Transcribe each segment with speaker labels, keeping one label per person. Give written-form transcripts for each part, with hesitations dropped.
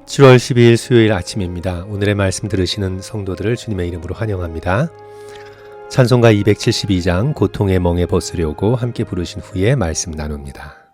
Speaker 1: 7월 12일 수요일 아침입니다. 오늘의 말씀 들으시는 성도들을 주님의 이름으로 환영합니다. 찬송가 272장 고통의 멍에 벗으려고 함께 부르신 후에 말씀 나눕니다.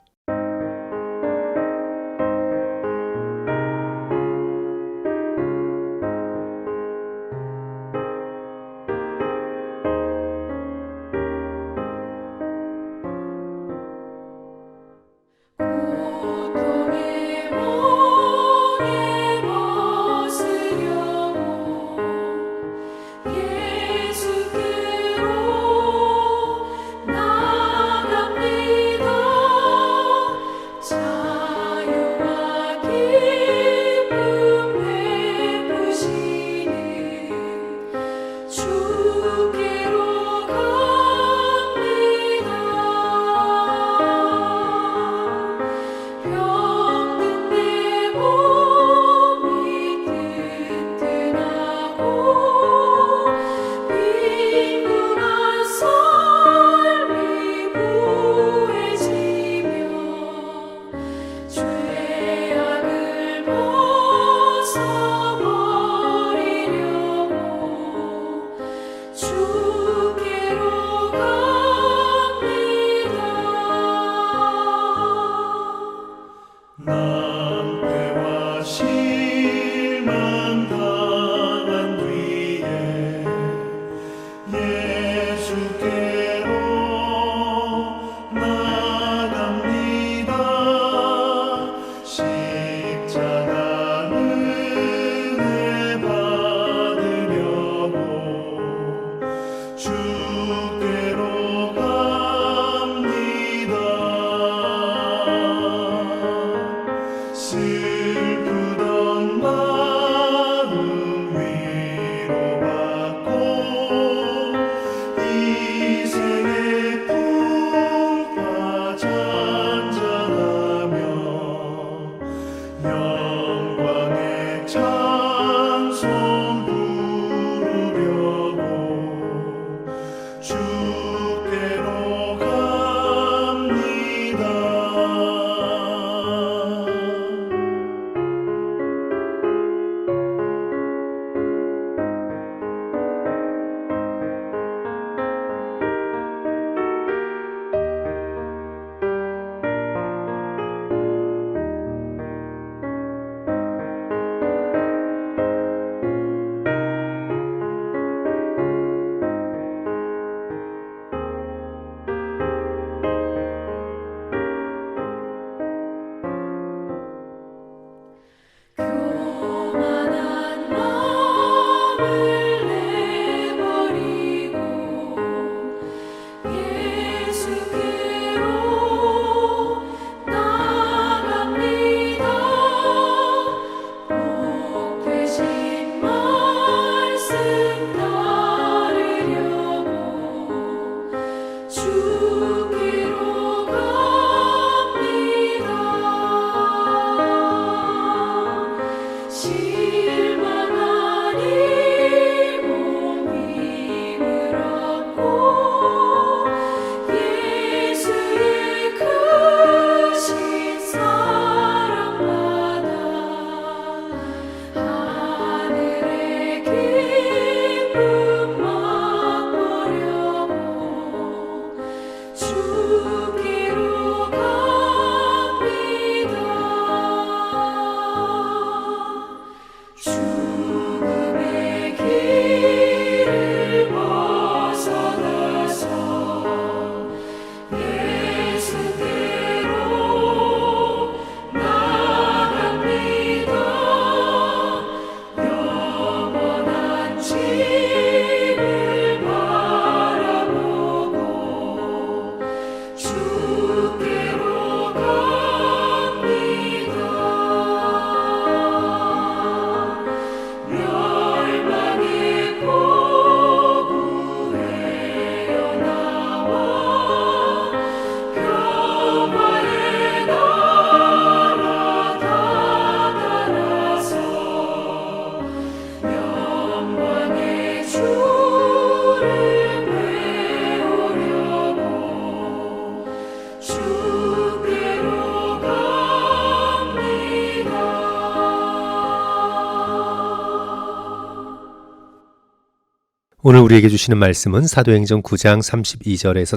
Speaker 1: 오늘 우리에게 주시는 말씀은 사도행전 9장 32절에서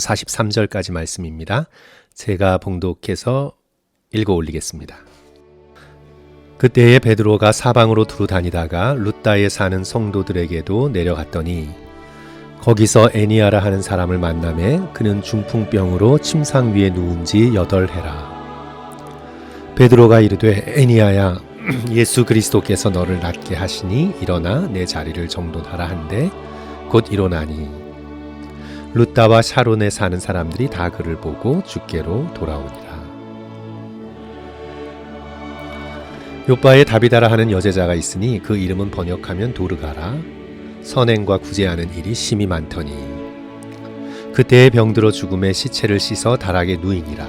Speaker 1: 43절까지 말씀입니다. 제가 봉독해서 읽어 올리겠습니다. 그때에 베드로가 사방으로 두루 다니다가 룻다에 사는 성도들에게도 내려갔더니 거기서 애니아라 하는 사람을 만나매 그는 중풍병으로 침상 위에 누운 지 8해라. 베드로가 이르되 애니아야 예수 그리스도께서 너를 낫게 하시니 일어나 내 자리를 정돈하라 한데 곧 일어나니 룻다와 샤론에 사는 사람들이 다 그를 보고 주께로 돌아오니라. 요바에 다비다라 하는 여제자가 있으니 그 이름은 번역하면 도르가라. 선행과 구제하는 일이 심히 많더니 그때에 병들어 죽음에 시체를 씻어 다락에 누이니라.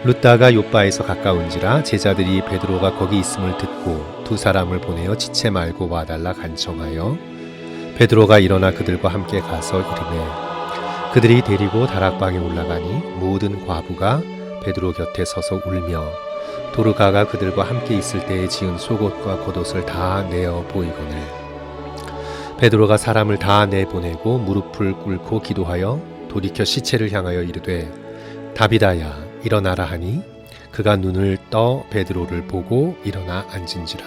Speaker 1: 룻다가 요바에서 가까운지라 제자들이 베드로가 거기 있음을 듣고 두 사람을 보내어 지체 말고 와달라 간청하여 베드로가 일어나 그들과 함께 가서 이르매 그들이 데리고 다락방에 올라가니 모든 과부가 베드로 곁에 서서 울며 도르가가 그들과 함께 있을 때에 지은 속옷과 겉옷을 다 내어 보이거늘 베드로가 사람을 다 내보내고 무릎을 꿇고 기도하여 돌이켜 시체를 향하여 이르되 다비다야 일어나라 하니 그가 눈을 떠 베드로를 보고 일어나 앉은지라.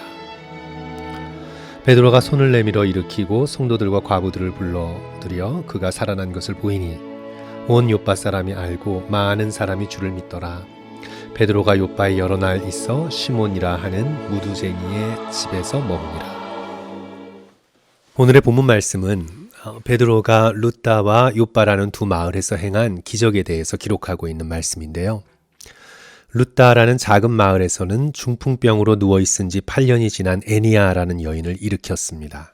Speaker 1: 베드로가 손을 내밀어 일으키고 성도들과 과부들을 불러들여 그가 살아난 것을 보이니 온 요빠 사람이 알고 많은 사람이 주를 믿더라. 베드로가 요빠에 여러 날 있어 시몬이라 하는 무두쟁이의 집에서 머무니라. 오늘의 본문 말씀은 베드로가 룻다와 요빠라는 두 마을에서 행한 기적에 대해서 기록하고 있는 말씀인데요. 룻다라는 작은 마을에서는 중풍병으로 누워있은 지 8년이 지난 애니아라는 여인을 일으켰습니다.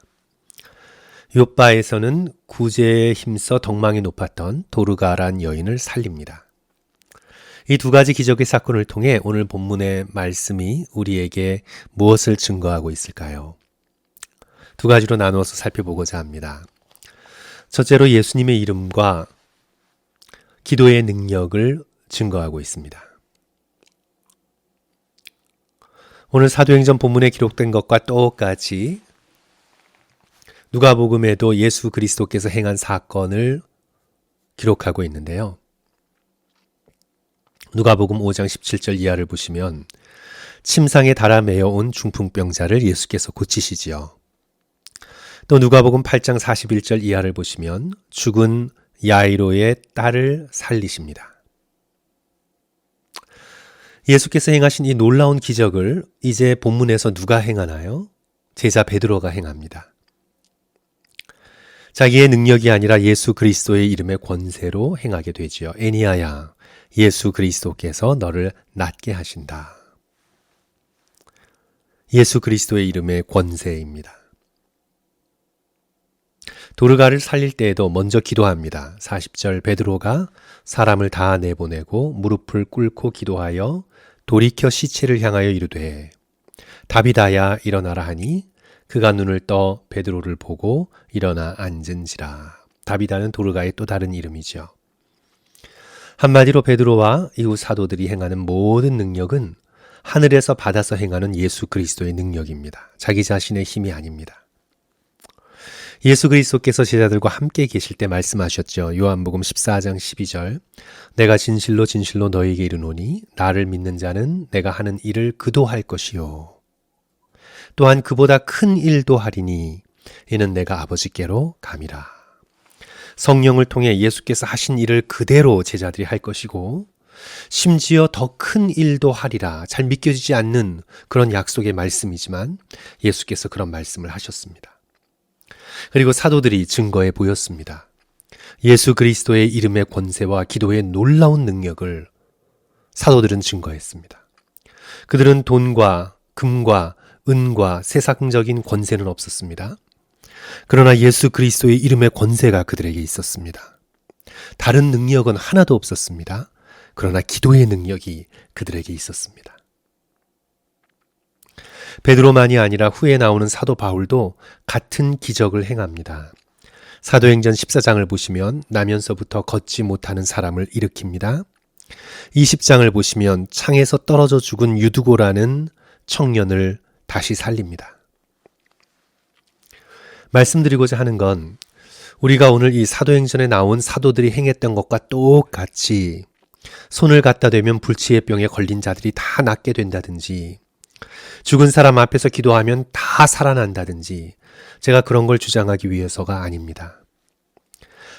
Speaker 1: 요빠에서는 구제에 힘써 덕망이 높았던 도르가라는 여인을 살립니다. 이 두 가지 기적의 사건을 통해 오늘 본문의 말씀이 우리에게 무엇을 증거하고 있을까요? 두 가지로 나누어서 살펴보고자 합니다. 첫째로 예수님의 이름과 기도의 능력을 증거하고 있습니다. 오늘 사도행전 본문에 기록된 것과 똑같이 누가복음에도 예수 그리스도께서 행한 사건을 기록하고 있는데요. 누가복음 5장 17절 이하를 보시면 침상에 달아 매여 온 중풍병자를 예수께서 고치시지요. 또 누가복음 8장 41절 이하를 보시면 죽은 야이로의 딸을 살리십니다. 예수께서 행하신 이 놀라운 기적을 이제 본문에서 누가 행하나요? 제자 베드로가 행합니다. 자기의 능력이 아니라 예수 그리스도의 이름의 권세로 행하게 되지요. 애니아야, 예수 그리스도께서 너를 낫게 하신다. 예수 그리스도의 이름의 권세입니다. 도르가를 살릴 때에도 먼저 기도합니다. 40절 베드로가 사람을 다 내보내고 무릎을 꿇고 기도하여 돌이켜 시체를 향하여 이르되 다비다야 일어나라 하니 그가 눈을 떠 베드로를 보고 일어나 앉은지라. 다비다는 도르가의 또 다른 이름이죠. 한마디로 베드로와 이후 사도들이 행하는 모든 능력은 하늘에서 받아서 행하는 예수 그리스도의 능력입니다. 자기 자신의 힘이 아닙니다. 예수 그리스도께서 제자들과 함께 계실 때 말씀하셨죠. 요한복음 14장 12절 내가 진실로 진실로 너희에게 이르노니 나를 믿는 자는 내가 하는 일을 그도 할 것이요 또한 그보다 큰 일도 하리니 이는 내가 아버지께로 감이라. 성령을 통해 예수께서 하신 일을 그대로 제자들이 할 것이고 심지어 더 큰 일도 하리라. 잘 믿겨지지 않는 그런 약속의 말씀이지만 예수께서 그런 말씀을 하셨습니다. 그리고 사도들이 증거해 보였습니다. 예수 그리스도의 이름의 권세와 기도의 놀라운 능력을 사도들은 증거했습니다. 그들은 돈과 금과 은과 세상적인 권세는 없었습니다. 그러나 예수 그리스도의 이름의 권세가 그들에게 있었습니다. 다른 능력은 하나도 없었습니다. 그러나 기도의 능력이 그들에게 있었습니다. 베드로만이 아니라 후에 나오는 사도 바울도 같은 기적을 행합니다. 사도행전 14장을 보시면 나면서부터 걷지 못하는 사람을 일으킵니다. 20장을 보시면 창에서 떨어져 죽은 유두고라는 청년을 다시 살립니다. 말씀드리고자 하는 건 우리가 오늘 이 사도행전에 나온 사도들이 행했던 것과 똑같이 손을 갖다 대면 불치의 병에 걸린 자들이 다 낫게 된다든지 죽은 사람 앞에서 기도하면 다 살아난다든지 제가 그런 걸 주장하기 위해서가 아닙니다.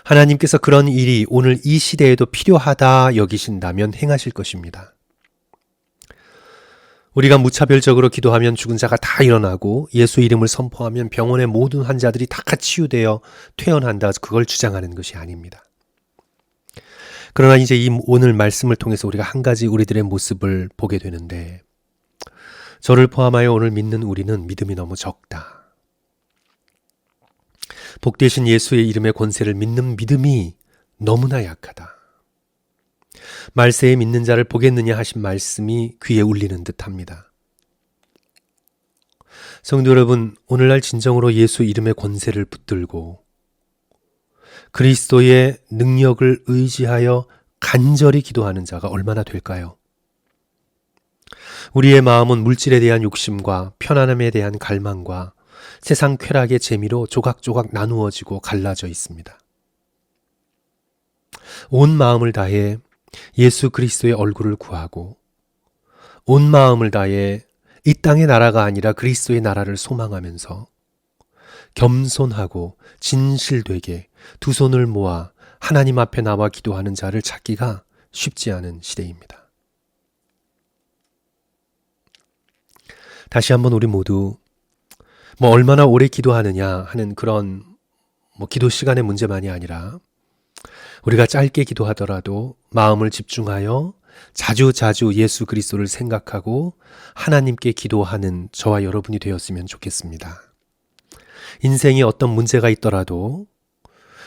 Speaker 1: 하나님께서 그런 일이 오늘 이 시대에도 필요하다 여기신다면 행하실 것입니다. 우리가 무차별적으로 기도하면 죽은 자가 다 일어나고 예수 이름을 선포하면 병원의 모든 환자들이 다 치유되어 퇴원한다. 그걸 주장하는 것이 아닙니다. 그러나 이제 이 오늘 말씀을 통해서 우리가 한 가지 우리들의 모습을 보게 되는데 저를 포함하여 오늘 믿는 우리는 믿음이 너무 적다. 복되신 예수의 이름의 권세를 믿는 믿음이 너무나 약하다. 말세에 믿는 자를 보겠느냐 하신 말씀이 귀에 울리는 듯합니다. 성도 여러분, 오늘날 진정으로 예수 이름의 권세를 붙들고 그리스도의 능력을 의지하여 간절히 기도하는 자가 얼마나 될까요? 우리의 마음은 물질에 대한 욕심과 편안함에 대한 갈망과 세상 쾌락의 재미로 조각조각 나누어지고 갈라져 있습니다. 온 마음을 다해 예수 그리스도의 얼굴을 구하고 온 마음을 다해 이 땅의 나라가 아니라 그리스도의 나라를 소망하면서 겸손하고 진실되게 두 손을 모아 하나님 앞에 나와 기도하는 자를 찾기가 쉽지 않은 시대입니다. 다시 한번 우리 모두 얼마나 오래 기도하느냐 하는 그런 기도 시간의 문제만이 아니라 우리가 짧게 기도하더라도 마음을 집중하여 자주자주 예수 그리스도를 생각하고 하나님께 기도하는 저와 여러분이 되었으면 좋겠습니다. 인생에 어떤 문제가 있더라도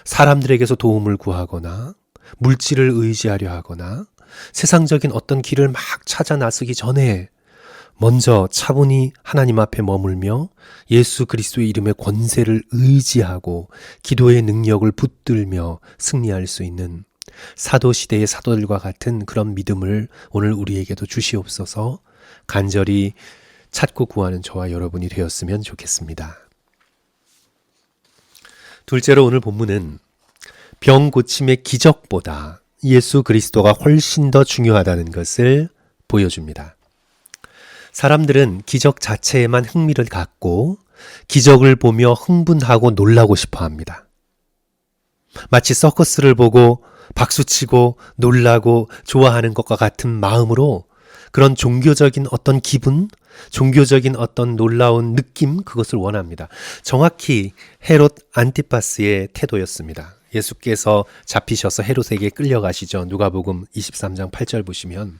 Speaker 1: 사람들에게서 도움을 구하거나 물질을 의지하려 하거나 세상적인 어떤 길을 막 찾아 나서기 전에 먼저 차분히 하나님 앞에 머물며 예수 그리스도의 이름의 권세를 의지하고 기도의 능력을 붙들며 승리할 수 있는 사도시대의 사도들과 같은 그런 믿음을 오늘 우리에게도 주시옵소서. 간절히 찾고 구하는 저와 여러분이 되었으면 좋겠습니다. 둘째로 오늘 본문은 병 고침의 기적보다 예수 그리스도가 훨씬 더 중요하다는 것을 보여줍니다. 사람들은 기적 자체에만 흥미를 갖고 기적을 보며 흥분하고 놀라고 싶어 합니다. 마치 서커스를 보고 박수치고 놀라고 좋아하는 것과 같은 마음으로 그런 종교적인 어떤 기분, 종교적인 어떤 놀라운 느낌, 그것을 원합니다. 정확히 헤롯 안티파스의 태도였습니다. 예수께서 잡히셔서 헤롯에게 끌려가시죠. 누가복음 23장 8절 보시면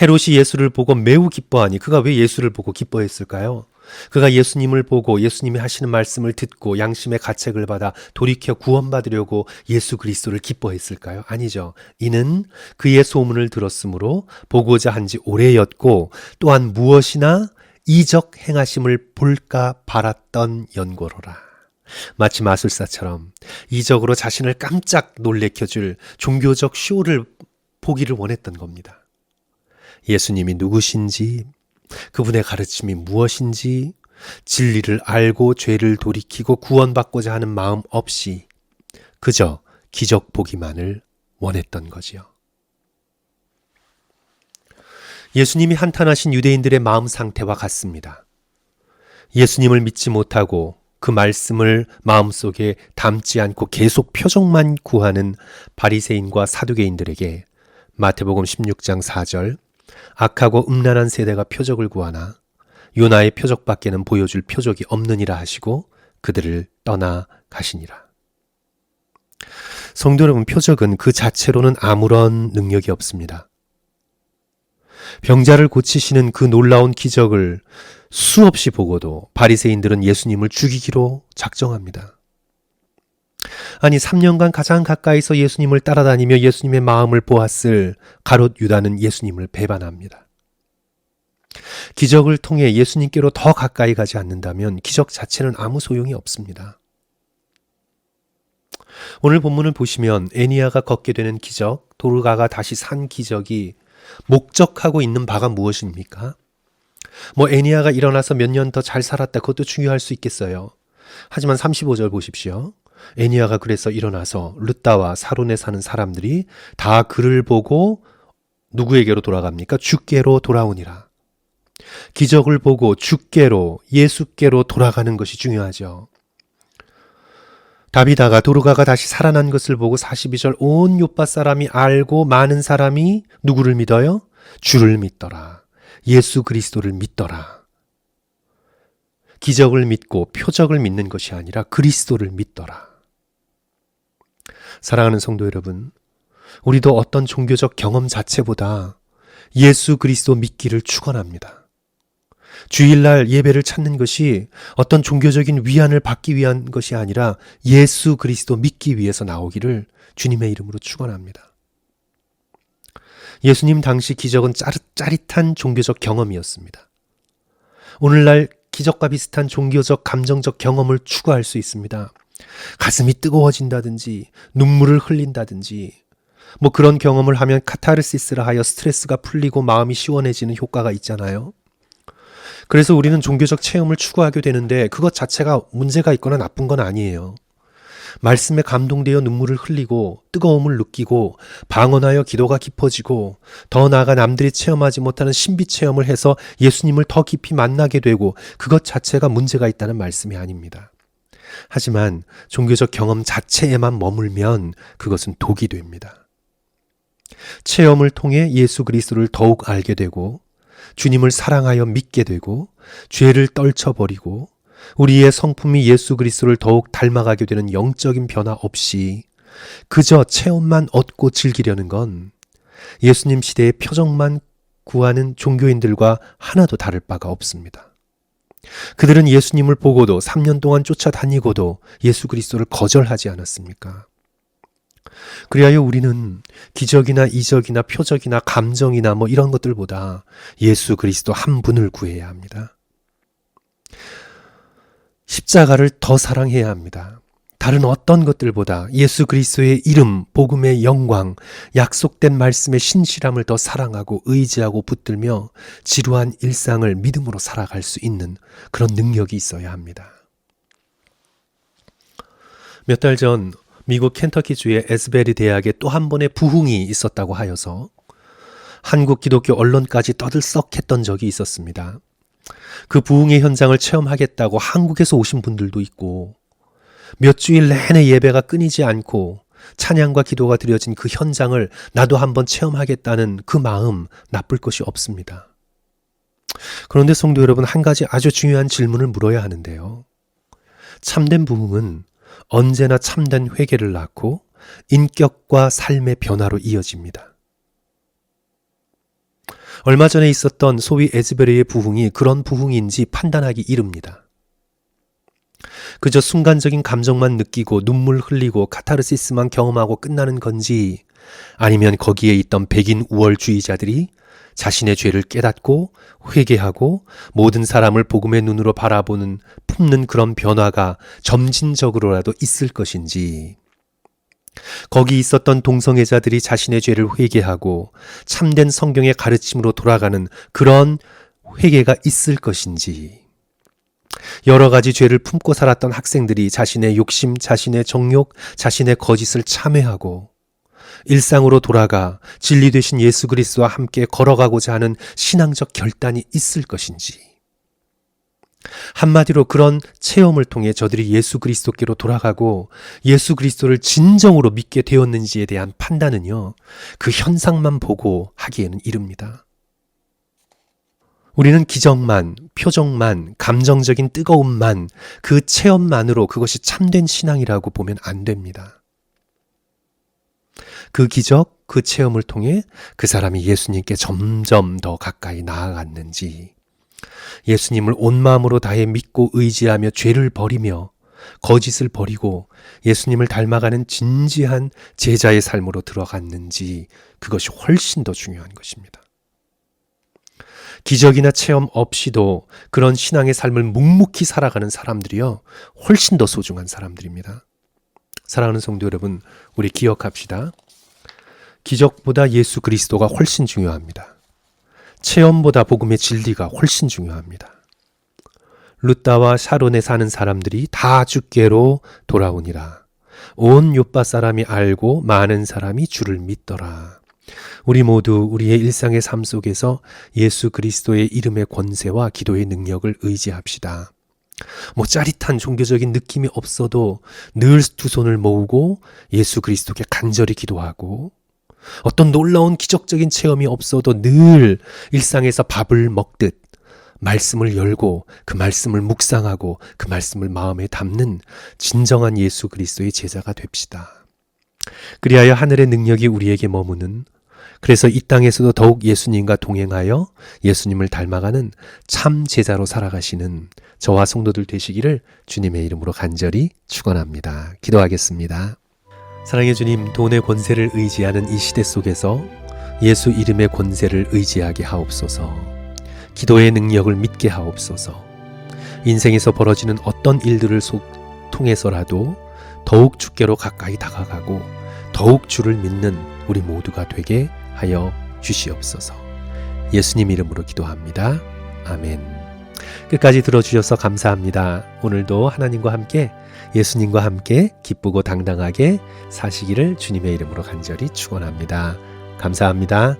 Speaker 1: 헤롯이 예수를 보고 매우 기뻐하니 그가 왜 예수를 보고 기뻐했을까요? 그가 예수님을 보고 예수님이 하시는 말씀을 듣고 양심의 가책을 받아 돌이켜 구원받으려고 예수 그리스도를 기뻐했을까요? 아니죠. 이는 그의 소문을 들었으므로 보고자 한지 오래였고 또한 무엇이나 이적 행하심을 볼까 바랐던 연고로라. 마치 마술사처럼 이적으로 자신을 깜짝 놀래켜줄 종교적 쇼를 보기를 원했던 겁니다. 예수님이 누구신지, 그분의 가르침이 무엇인지, 진리를 알고 죄를 돌이키고 구원받고자 하는 마음 없이 그저 기적 보기만을 원했던 거지요. 예수님이 한탄하신 유대인들의 마음 상태와 같습니다. 예수님을 믿지 못하고 그 말씀을 마음속에 담지 않고 계속 표적만 구하는 바리새인과 사두개인들에게 마태복음 16장 4절 악하고 음란한 세대가 표적을 구하나 요나의 표적밖에는 보여줄 표적이 없느니라 하시고 그들을 떠나 가시니라. 성도 여러분, 표적은 그 자체로는 아무런 능력이 없습니다. 병자를 고치시는 그 놀라운 기적을 수없이 보고도 바리새인들은 예수님을 죽이기로 작정합니다. 아니 3년간 가장 가까이서 예수님을 따라다니며 예수님의 마음을 보았을 가롯 유다는 예수님을 배반합니다. 기적을 통해 예수님께로 더 가까이 가지 않는다면 기적 자체는 아무 소용이 없습니다. 오늘 본문을 보시면 에니야가 걷게 되는 기적, 도르가가 다시 산 기적이 목적하고 있는 바가 무엇입니까? 에니야가 일어나서 몇 년 더 잘 살았다, 그것도 중요할 수 있겠어요. 하지만 35절 보십시오. 애니야가 그래서 일어나서 룻다와 사론에 사는 사람들이 다 그를 보고 누구에게로 돌아갑니까? 주께로 돌아오니라. 기적을 보고 주께로, 예수께로 돌아가는 것이 중요하죠. 다비다가 도르가가 다시 살아난 것을 보고 42절 온 요파 사람이 알고 많은 사람이 누구를 믿어요? 주를 믿더라. 예수 그리스도를 믿더라. 기적을 믿고 표적을 믿는 것이 아니라 그리스도를 믿더라. 사랑하는 성도 여러분, 우리도 어떤 종교적 경험 자체보다 예수 그리스도 믿기를 축원합니다. 주일날 예배를 찾는 것이 어떤 종교적인 위안을 받기 위한 것이 아니라 예수 그리스도 믿기 위해서 나오기를 주님의 이름으로 축원합니다. 예수님 당시 기적은 짜릿한 종교적 경험이었습니다. 오늘날 기적과 비슷한 종교적 감정적 경험을 추구할 수 있습니다. 가슴이 뜨거워진다든지 눈물을 흘린다든지 그런 경험을 하면 카타르시스라 하여 스트레스가 풀리고 마음이 시원해지는 효과가 있잖아요. 그래서 우리는 종교적 체험을 추구하게 되는데 그것 자체가 문제가 있거나 나쁜 건 아니에요. 말씀에 감동되어 눈물을 흘리고 뜨거움을 느끼고 방언하여 기도가 깊어지고 더 나아가 남들이 체험하지 못하는 신비 체험을 해서 예수님을 더 깊이 만나게 되고 그것 자체가 문제가 있다는 말씀이 아닙니다. 하지만 종교적 경험 자체에만 머물면 그것은 독이 됩니다. 체험을 통해 예수 그리스도를 더욱 알게 되고 주님을 사랑하여 믿게 되고 죄를 떨쳐버리고 우리의 성품이 예수 그리스도를 더욱 닮아가게 되는 영적인 변화 없이 그저 체험만 얻고 즐기려는 건 예수님 시대의 표적만 구하는 종교인들과 하나도 다를 바가 없습니다. 그들은 예수님을 보고도 3년 동안 쫓아다니고도 예수 그리스도를 거절하지 않았습니까? 그리하여 우리는 기적이나 이적이나 표적이나 감정이나 이런 것들보다 예수 그리스도 한 분을 구해야 합니다. 십자가를 더 사랑해야 합니다. 다른 어떤 것들보다 예수 그리스도의 이름, 복음의 영광, 약속된 말씀의 신실함을 더 사랑하고 의지하고 붙들며 지루한 일상을 믿음으로 살아갈 수 있는 그런 능력이 있어야 합니다. 몇 달 전 미국 켄터키주의 에스베리 대학에 또 한 번의 부흥이 있었다고 하여서 한국 기독교 언론까지 떠들썩했던 적이 있었습니다. 그 부흥의 현장을 체험하겠다고 한국에서 오신 분들도 있고 몇 주일 내내 예배가 끊이지 않고 찬양과 기도가 드려진 그 현장을 나도 한번 체험하겠다는 그 마음 나쁠 것이 없습니다. 그런데 성도 여러분, 한 가지 아주 중요한 질문을 물어야 하는데요. 참된 부흥은 언제나 참된 회개를 낳고 인격과 삶의 변화로 이어집니다. 얼마 전에 있었던 소위 에즈베리의 부흥이 그런 부흥인지 판단하기 이릅니다. 그저 순간적인 감정만 느끼고 눈물 흘리고 카타르시스만 경험하고 끝나는 건지 아니면 거기에 있던 백인 우월주의자들이 자신의 죄를 깨닫고 회개하고 모든 사람을 복음의 눈으로 바라보는 품는 그런 변화가 점진적으로라도 있을 것인지 거기 있었던 동성애자들이 자신의 죄를 회개하고 참된 성경의 가르침으로 돌아가는 그런 회개가 있을 것인지 여러 가지 죄를 품고 살았던 학생들이 자신의 욕심, 자신의 정욕, 자신의 거짓을 참회하고 일상으로 돌아가 진리 되신 예수 그리스도와 함께 걸어가고자 하는 신앙적 결단이 있을 것인지 한마디로 그런 체험을 통해 저들이 예수 그리스도께로 돌아가고 예수 그리스도를 진정으로 믿게 되었는지에 대한 판단은요, 그 현상만 보고 하기에는 이릅니다. 우리는 기적만, 표적만, 감정적인 뜨거움만, 그 체험만으로 그것이 참된 신앙이라고 보면 안 됩니다. 그 기적, 그 체험을 통해 그 사람이 예수님께 점점 더 가까이 나아갔는지, 예수님을 온 마음으로 다해 믿고 의지하며 죄를 버리며 거짓을 버리고 예수님을 닮아가는 진지한 제자의 삶으로 들어갔는지, 그것이 훨씬 더 중요한 것입니다. 기적이나 체험 없이도 그런 신앙의 삶을 묵묵히 살아가는 사람들이요, 훨씬 더 소중한 사람들입니다. 사랑하는 성도 여러분, 우리 기억합시다. 기적보다 예수 그리스도가 훨씬 중요합니다. 체험보다 복음의 진리가 훨씬 중요합니다. 룻다와 샤론에 사는 사람들이 다 주께로 돌아오니라. 온 요빠 사람이 알고 많은 사람이 주를 믿더라. 우리 모두 우리의 일상의 삶 속에서 예수 그리스도의 이름의 권세와 기도의 능력을 의지합시다. 짜릿한 종교적인 느낌이 없어도 늘 두 손을 모으고 예수 그리스도께 간절히 기도하고, 어떤 놀라운 기적적인 체험이 없어도 늘 일상에서 밥을 먹듯 말씀을 열고 그 말씀을 묵상하고 그 말씀을 마음에 담는 진정한 예수 그리스도의 제자가 됩시다. 그리하여 하늘의 능력이 우리에게 머무는, 그래서 이 땅에서도 더욱 예수님과 동행하여 예수님을 닮아가는 참 제자로 살아가시는 저와 성도들 되시기를 주님의 이름으로 간절히 축원합니다. 기도하겠습니다. 사랑의 주님, 돈의 권세를 의지하는 이 시대 속에서 예수 이름의 권세를 의지하게 하옵소서. 기도의 능력을 믿게 하옵소서. 인생에서 벌어지는 어떤 일들을 통해서라도 더욱 주께로 가까이 다가가고 더욱 주를 믿는 우리 모두가 되게 하여 주시옵소서. 예수님 이름으로 기도합니다. 아멘. 끝까지 들어주셔서 감사합니다. 오늘도 하나님과 함께, 예수님과 함께 기쁘고 당당하게 사시기를 주님의 이름으로 간절히 축원합니다. 감사합니다.